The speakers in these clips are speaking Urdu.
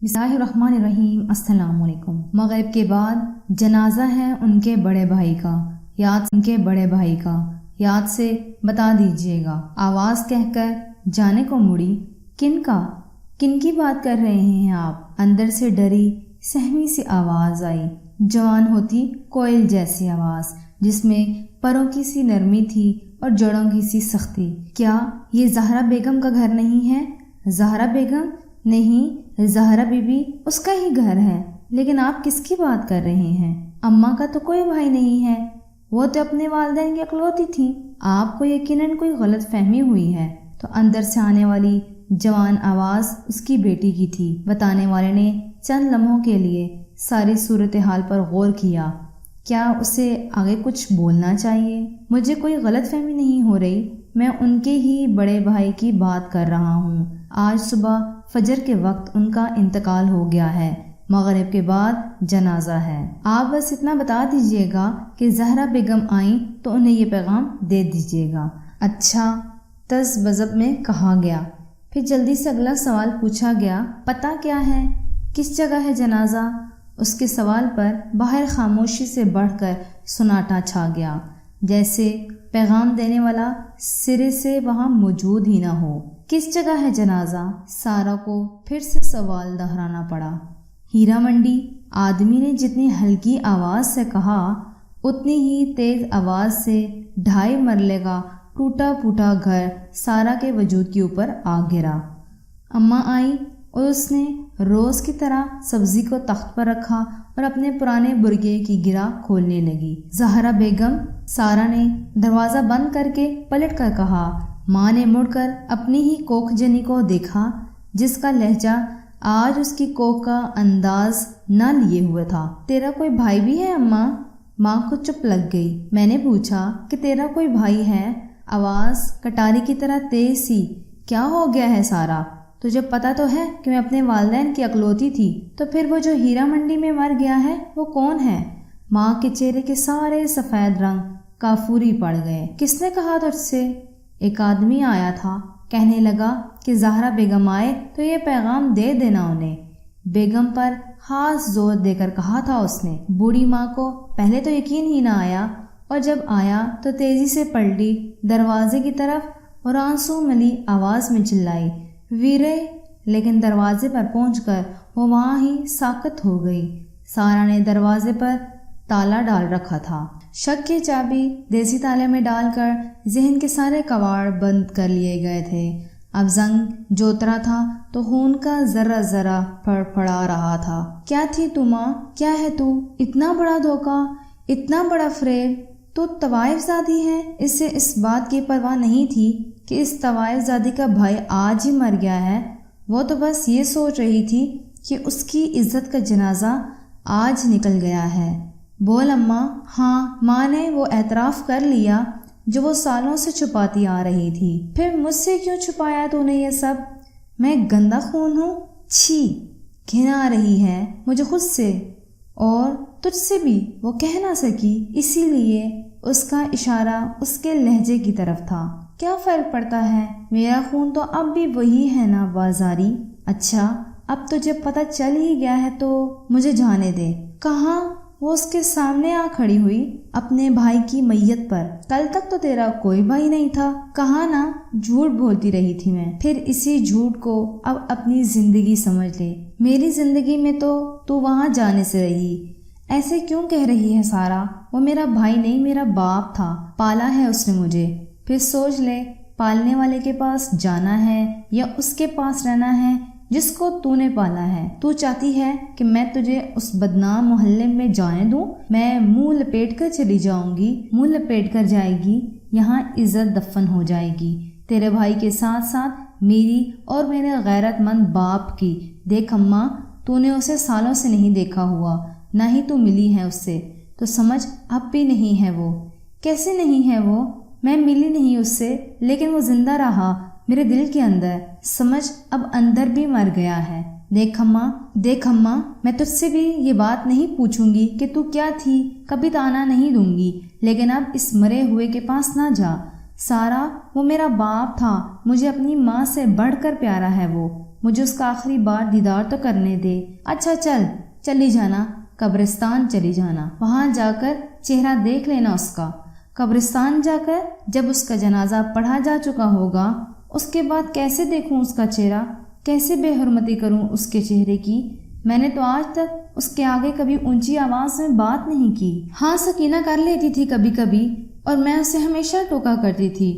بسم اللہ الرحمن الرحیم۔ السلام علیکم۔ مغرب کے بعد جنازہ ہے ان کے بڑے بھائی کا، یاد سے بتا دیجیے گا۔ آواز کہہ کر جانے کو مڑی، کن کی بات کر رہے ہیں آپ؟ اندر سے ڈری سہمی سی آواز آئی، جوان ہوتی کوئل جیسی آواز جس میں پروں کی سی نرمی تھی اور جڑوں کی سی سختی۔ کیا یہ زہرا بیگم کا گھر نہیں ہے؟ زہرا بیگم نہیں، زہرا بی بی اس کا ہی گھر ہے، لیکن آپ کس کی بات کر رہے ہیں؟ اماں کا تو کوئی بھائی نہیں ہے، وہ تو اپنے والدین کی اکلوتی تھی۔ آپ کو یقیناً کوئی غلط فہمی ہوئی ہے۔ تو اندر سے آنے والی جوان آواز اس کی بیٹی کی تھی۔ بتانے والے نے چند لمحوں کے لیے ساری صورتحال پر غور کیا۔ کیا اسے آگے کچھ بولنا چاہیے؟ مجھے کوئی غلط فہمی نہیں ہو رہی، میں ان کے ہی بڑے بھائی کی بات کر رہا ہوں۔ آج صبح فجر کے وقت ان کا انتقال ہو گیا ہے، مغرب کے بعد جنازہ ہے۔ آپ بس اتنا بتا دیجیے گا کہ زہرا بیگم آئیں تو انہیں یہ پیغام دے دیجیے گا۔ اچھا، تز بذب میں کہا گیا۔ پھر جلدی سے اگلا سوال پوچھا گیا، پتہ کیا ہے؟ کس جگہ ہے جنازہ؟ اس کے سوال پر باہر خاموشی سے بڑھ کر سناٹا چھا گیا، جیسے پیغام دینے والا سرے سے وہاں موجود ہی نہ ہو۔ کس جگہ ہے جنازہ؟ سارا کو پھر سے سوال دہرانا پڑا۔ ہیرا منڈی، آدمی نے جتنی ہلکی آواز سے کہا اتنی ہی تیز آواز سے 2.5 مرلے کا ٹوٹا پھوٹا گھر سارا کے وجود کے اوپر آ گرا۔ اماں آئی اور اس نے روز کی طرح سبزی کو تخت پر رکھا اور اپنے پرانے برگے کی گرا کھولنے لگی۔ زہرا بیگم، سارا نے دروازہ بند کر کے پلٹ کر کہا۔ ماں نے مڑ کر اپنی ہی کوکھ جنی کو دیکھا، جس کا لہجہ آج اس کی کوکھ کا انداز نہ لیے ہوئے تھا۔ تیرا کوئی بھائی بھی ہے اماں؟ ماں کو چپ لگ گئی۔ میں نے پوچھا کہ تیرا کوئی بھائی ہے؟ آواز کٹاری کی طرح تیز سی۔ کیا ہو گیا ہے سارا؟ تجھے پتا تو ہے کہ میں اپنے والدین کی اکلوتی تھی، تو پھر وہ جو ہیرا منڈی میں مر گیا ہے وہ کون ہے؟ ماں کے چہرے کے سارے سفید رنگ کافوری پڑ گئے۔ کس نے کہا تجھ سے؟ ایک آدمی آیا تھا، کہنے لگا کہ زہرا بیگم آئے تو یہ پیغام دے دینا انہیں۔ بیگم پر خاص زور دے کر کہا تھا اس نے۔ بوڑھی ماں کو پہلے تو یقین ہی نہ آیا، اور جب آیا تو تیزی سے پلٹی دروازے کی طرف اور آنسو ملی آواز میں چلائی، ویرے! لیکن دروازے پر پہنچ کر وہ وہاں ہی ساکت ہو گئی۔ سارا نے دروازے پر تالا ڈال رکھا تھا۔ شک کی چابی دیسی تالے میں ڈال کر ذہن کے سارے کواڑ بند کر لیے گئے تھے۔ اب زنگ جو اترا تھا تو خون کا ذرہ ذرہ پھڑ پھڑا رہا تھا۔ کیا تھی تو ماں؟ کیا ہے تو؟ اتنا بڑا دھوکہ، اتنا بڑا فریب! تو طوائف زادی ہے؟ اسے اس بات کی پرواہ نہیں تھی کہ اس طوائف زادی کا بھائی آج ہی مر گیا ہے۔ وہ تو بس یہ سوچ رہی تھی کہ اس کی عزت کا جنازہ آج نکل گیا ہے۔ بول اماں۔ ہاں، ماں نے وہ اعتراف کر لیا جو وہ سالوں سے چھپاتی آ رہی تھی۔ پھر مجھ سے کیوں چھپایا تو نے یہ سب؟ میں گندا خون ہوں؟ چھی! گھن آ رہی ہے مجھے خود سے اور تجھ سے بھی، وہ کہہ نہ سکی، اسی لیے اس کا اشارہ اس کے لہجے کی طرف تھا۔ کیا فرق پڑتا ہے؟ میرا خون تو اب بھی وہی ہے نا بازاری۔ اچھا، اب تجھے پتہ چل ہی گیا ہے تو مجھے جانے دے۔ کہاں؟ وہ اس کے سامنے آ کھڑی ہوئی، اپنے بھائی کی میت پر۔ کل تک تو تیرا کوئی بھائی نہیں تھا، کہا نا؟ جھوٹ بولتی رہی تھی میں۔ پھر اسی جھوٹ کو اب اپنی زندگی سمجھ لے۔ میری زندگی میں تو وہاں جانے سے رہی۔ ایسے کیوں کہہ رہی ہے سارا؟ وہ میرا بھائی نہیں، میرا باپ تھا، پالا ہے اس نے مجھے۔ پھر سوچ لے، پالنے والے کے پاس جانا ہے یا اس کے پاس رہنا ہے جس کو تو نے پالا ہے؟ تو چاہتی ہے کہ میں تجھے اس بدنام محلے میں جانے دوں؟ میں منہ لپیٹ کر چلی جاؤں گی، منہ لپیٹ کر جائے گی، یہاں عزت دفن ہو جائے گی تیرے بھائی کے ساتھ ساتھ میری اور میرے غیرت مند باپ کی۔ دیکھ اماں، تو نے اسے سالوں سے نہیں دیکھا ہوا، نہ ہی تو ملی ہے اس سے، تو سمجھ اب بھی نہیں ہے وہ۔ کیسے نہیں ہے وہ؟ میں ملی نہیں اس سے، لیکن وہ زندہ رہا میرے دل کے اندر، سمجھ اب اندر بھی مر گیا ہے۔ دیکھ اماں، میں تجھ سے بھی یہ بات نہیں پوچھوں گی کہ تو کیا تھی، کبھی تانا نہیں دوں گی، لیکن اب اس مرے ہوئے کے پاس نہ جا۔ سارا، وہ میرا باپ تھا، مجھے اپنی ماں سے بڑھ کر پیارا ہے وہ، مجھے اس کا آخری بار دیدار تو کرنے دے۔ اچھا چلی جانا، قبرستان چلی جانا، وہاں جا کر چہرہ دیکھ لینا اس کا۔ قبرستان جا کر جب اس کا جنازہ پڑھا جا چکا ہوگا، اس کے بعد کیسے دیکھوں اس کا چہرہ، کیسے بے حرمتی کروں اس کے چہرے کی؟ میں نے تو آج تک اس کے آگے کبھی اونچی آواز میں بات نہیں کی۔ ہاں سکینہ کر لیتی تھی کبھی کبھی، اور میں اسے ہمیشہ ٹوکا کرتی تھی۔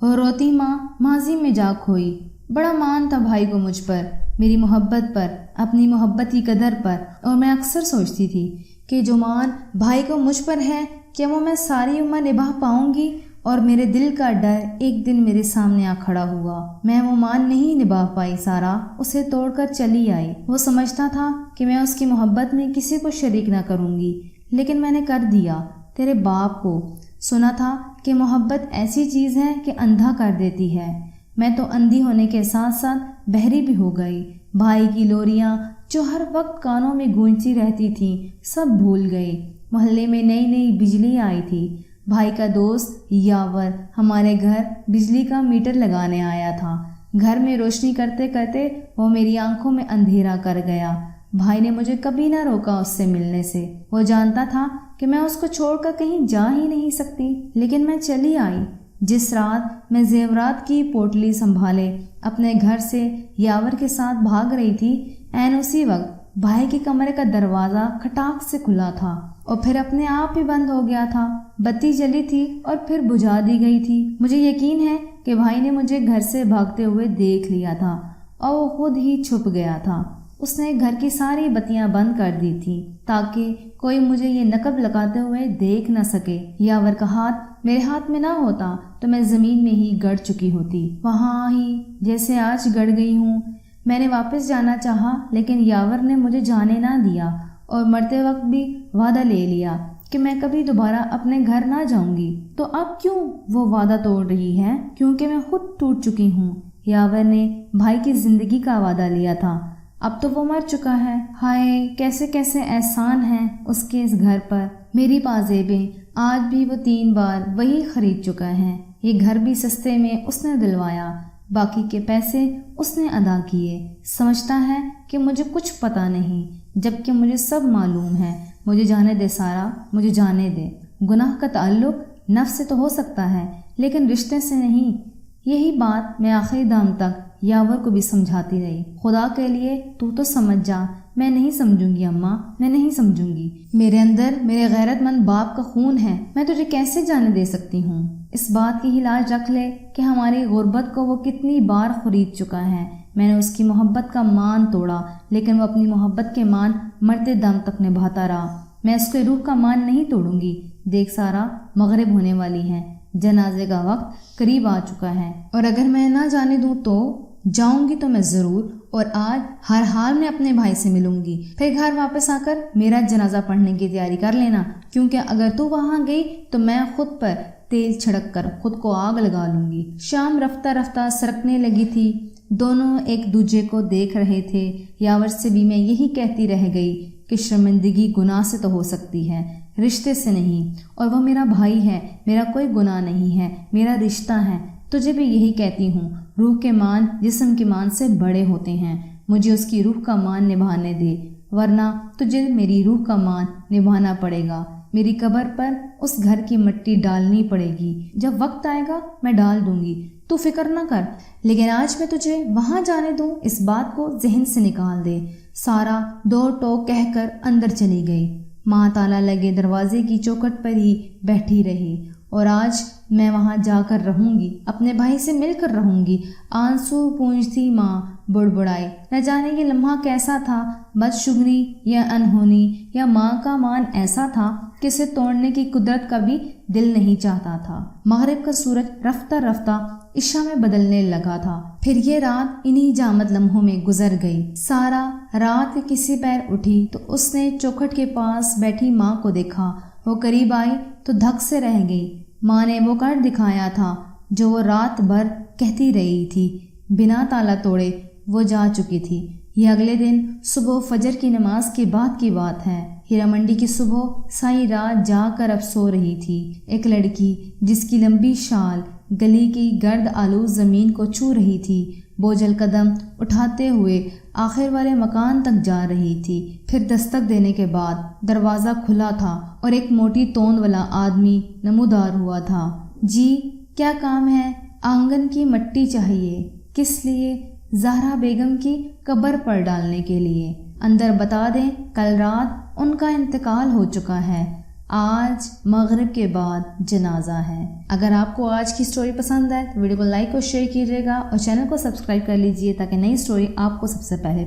اور روتی ماں ماضی میں جا کھوئی۔ بڑا مان تھا بھائی کو مجھ پر، میری محبت پر، اپنی محبت کی قدر پر، اور میں اکثر سوچتی تھی کہ جو مان بھائی کو مجھ پر ہے کیا وہ میں ساری عمر نبھا پاؤں گی؟ اور میرے دل کا ڈر ایک دن میرے سامنے آ کھڑا ہوا۔ میں وہ مان نہیں نبھا پائی سارا، اسے توڑ کر چلی آئی۔ وہ سمجھتا تھا کہ میں اس کی محبت میں کسی کو شریک نہ کروں گی، لیکن میں نے کر دیا، تیرے باپ کو۔ سنا تھا کہ محبت ایسی چیز ہے کہ اندھا کر دیتی ہے۔ میں تو اندھی ہونے کے ساتھ ساتھ بہری بھی ہو گئی۔ بھائی کی لوریاں جو ہر وقت کانوں میں گونجتی رہتی تھیں سب بھول گئی۔ محلے میں نئی بجلی آئی تھی۔ بھائی کا دوست یاور ہمارے گھر بجلی کا میٹر لگانے آیا تھا۔ گھر میں روشنی کرتے کرتے وہ میری آنکھوں میں اندھیرا کر گیا۔ بھائی نے مجھے کبھی نہ روکا اس سے ملنے سے۔ وہ جانتا تھا کہ میں اس کو چھوڑ کر کہیں جا ہی نہیں سکتی، لیکن میں چلی آئی۔ جس رات میں زیورات کی پوٹلی سنبھالے اپنے گھر سے یاور کے ساتھ بھاگ رہی تھی، عین اسی وقت بھائی کے کمرے کا دروازہ کھٹاک سے کھلا تھا اور پھر اپنے آپ ہی بند ہو گیا تھا۔ بتی جلی تھی اور پھر بجھا دی گئی تھی۔ مجھے یقین ہے کہ بھائی نے مجھے گھر سے بھاگتے ہوئے دیکھ لیا تھا اور وہ خود ہی چھپ گیا تھا۔ اس نے گھر کی ساری بتیاں بند کر دی تھی تاکہ کوئی مجھے یہ نقب لگاتے ہوئے دیکھ نہ سکے۔ یاور کا ہاتھ میرے ہاتھ میں نہ ہوتا تو میں زمین میں ہی گڑ چکی ہوتی، وہاں ہی جیسے آج گڑ گئی ہوں۔ میں نے واپس جانا چاہا لیکن یاور نے مجھے جانے نہ دیا اور مرتے وقت بھی وعدہ لے لیا کہ میں کبھی دوبارہ اپنے گھر نہ جاؤں گی۔ تو اب کیوں وہ وعدہ توڑ رہی ہے؟ کیونکہ میں خود ٹوٹ چکی ہوں۔ یاور نے بھائی کی زندگی کا وعدہ لیا تھا، اب تو وہ مر چکا ہے۔ ہائے کیسے کیسے احسان ہیں اس کے اس گھر پر۔ میری پازیبیں آج بھی وہ 3 بار وہی خرید چکا ہے۔ یہ گھر بھی سستے میں اس نے دلوایا، باقی کے پیسے اس نے ادا کیے۔ سمجھتا ہے کہ مجھے کچھ پتہ نہیں، جبکہ مجھے سب معلوم ہے۔ مجھے جانے دے سارا، مجھے جانے دے۔ گناہ کا تعلق نفس سے تو ہو سکتا ہے لیکن رشتے سے نہیں۔ یہی بات میں آخری دم تک یاور کو بھی سمجھاتی رہی۔ خدا کے لیے تو سمجھ جا۔ میں نہیں سمجھوں گی اماں، میں نہیں سمجھوں گی۔ میرے اندر میرے غیرت مند باپ کا خون ہے، میں تجھے کیسے جانے دے سکتی ہوں؟ اس بات کی ہی لاج رکھ لے کہ ہماری غربت کو وہ کتنی بار خرید چکا ہے۔ میں نے اس کی محبت کا مان توڑا لیکن وہ اپنی محبت کے مان مرتے دم تک نبھاتا رہا۔ میں اس کے روح کا مان نہیں توڑوں گی۔ دیکھ سارا، مغرب ہونے والی ہے، جنازے کا وقت قریب آ چکا ہے، اور اگر میں نہ جانے دوں تو جاؤں گی تو میں ضرور، اور آج ہر حال میں اپنے بھائی سے ملوں گی۔ پھر گھر واپس آ کر میرا جنازہ پڑھنے کی تیاری کر لینا، کیونکہ اگر تو وہاں گئی تو میں خود پر تیل چھڑک کر خود کو آگ لگا لوں گی۔ شام رفتہ رفتہ سرکنے لگی تھی۔ دونوں ایک دوسرے کو دیکھ رہے تھے۔ یاور سے بھی میں یہی کہتی رہ گئی کہ شرمندگی گناہ سے تو ہو سکتی ہے، رشتے سے نہیں، اور وہ میرا بھائی ہے، میرا کوئی گناہ نہیں ہے، میرا رشتہ ہے۔ تجھے بھی یہی کہتی ہوں، روح کے مان جسم کے مان سے بڑے ہوتے ہیں۔ مجھے اس کی روح کا مان نبھانے دے، ورنہ تجھے میری روح کا مان نبھانا پڑے گا۔ میری قبر پر اس گھر کی مٹی ڈالنی پڑے گی۔ جب وقت آئے گا میں ڈال دوں گی، تو فکر نہ کر، لیکن آج میں تجھے وہاں جانے دوں اس بات کو ذہن سے نکال دے۔ سارا 2 ٹوک کہہ کر اندر چلی گئی۔ ماں تالا لگے دروازے کی چوکھٹ پر ہی بیٹھی رہی۔ اور آج میں وہاں جا کر رہوں گی، اپنے بھائی سے مل کر رہوں گی۔ آنسو پونجتی ماں بڑبڑائی، نہ جانے یہ لمحہ کیسا تھا، بدشگنی یا انہونی، یا ماں کا مان ایسا تھا کہ اسے توڑنے کی قدرت کا بھی دل نہیں چاہتا تھا۔ مغرب کا سورج رفتہ رفتہ عشاء میں بدلنے لگا تھا۔ پھر یہ رات انہی جامد لمحوں میں گزر گئی۔ سارا رات کے کسی پیر اٹھی تو اس نے چوکھٹ کے پاس بیٹھی ماں کو دیکھا۔ وہ قریب آئی تو دھک سے رہ گئی۔ ماں نے وہ کر دکھایا تھا جو وہ رات بھر کہتی رہی تھی۔ بنا تالا توڑے وہ جا چکی تھی۔ یہ اگلے دن صبح فجر کی نماز کے بعد کی بات ہے۔ ہیرا منڈی کی صبح ساری رات جا کر اب سو رہی تھی ایک لڑکی جس کی لمبی شال گلی کی گرد آلود زمین کو چھو رہی تھی۔ بوجھل قدم اٹھاتے ہوئے آخر والے مکان تک جا رہی تھی۔ پھر دستک دینے کے بعد دروازہ کھلا تھا اور ایک موٹی توند والا آدمی نمودار ہوا تھا۔ جی کیا کام ہے؟ آنگن کی مٹی چاہیے۔ کس لیے؟ زہرا بیگم کی قبر پر ڈالنے کے لیے۔ اندر بتا دیں کل رات ان کا انتقال ہو چکا ہے، آج مغرب کے بعد جنازہ ہے۔ اگر آپ کو آج کی سٹوری پسند ہے تو ویڈیو کو لائک اور شیئر کیجیے گا اور چینل کو سبسکرائب کر لیجئے تاکہ نئی سٹوری آپ کو سب سے پہلے